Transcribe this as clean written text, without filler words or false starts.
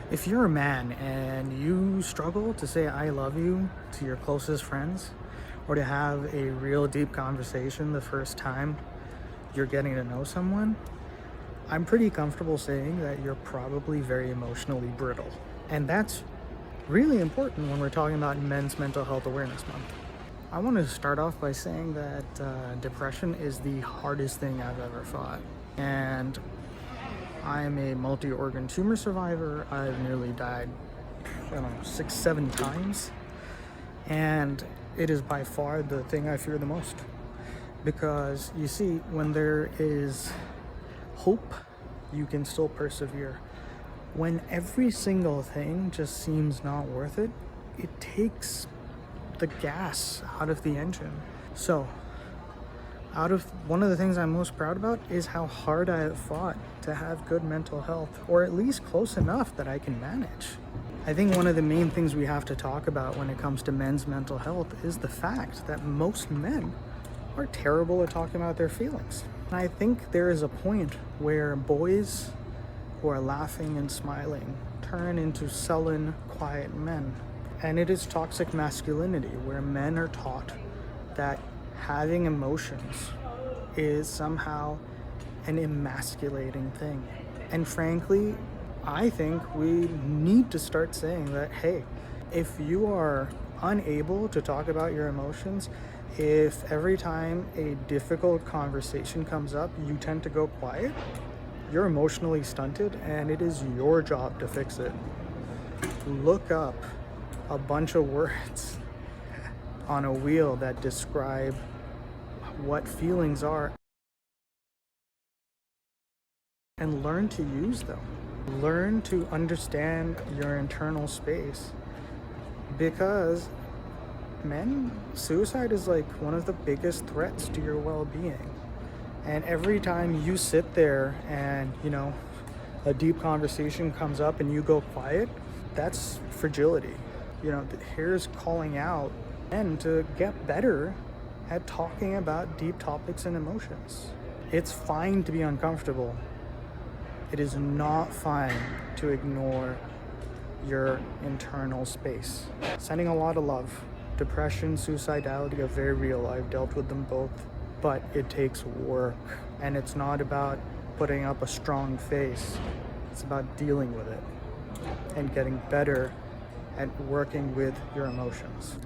If you're a man and you struggle to say I love you to your closest friends or to have a real deep conversation the first time you're getting to know someone, I'm pretty comfortable saying that you're probably very emotionally brittle. And that's really important when we're talking about Men's Mental Health Awareness Month. I want to start off by saying that depression is the hardest thing I've ever fought. And I'm a multi-organ tumor survivor. I've nearly died, I don't know, 6, 7 times. And it is by far the thing I fear the most. Because you see, when there is hope, you can still persevere. When every single thing just seems not worth it, it takes the gas out of the engine. So, one of the things I'm most proud about is how hard I have fought to have good mental health, or at least close enough that I can manage. I think one of the main things we have to talk about when it comes to men's mental health is the fact that most men are terrible at talking about their feelings. And I think there is a point where boys who are laughing and smiling turn into sullen, quiet men. And it is toxic masculinity, where men are taught that having emotions is somehow an emasculating thing. And frankly, I think we need to start saying that, hey, if you are unable to talk about your emotions, if every time a difficult conversation comes up, you tend to go quiet, you're emotionally stunted, and it is your job to fix it. Look up a bunch of words on a wheel that describe what feelings are and learn to use them. Learn to understand your internal space, because suicide is like one of the biggest threats to your well-being. And every time you sit there and, a deep conversation comes up and you go quiet, that's fragility. Here's calling out and to get better at talking about deep topics and emotions. It's fine to be uncomfortable. It is not fine to ignore your internal space. Sending a lot of love. Depression, suicidality are very real. I've dealt with them both, but it takes work. And it's not about putting up a strong face. It's about dealing with it and getting better at working with your emotions.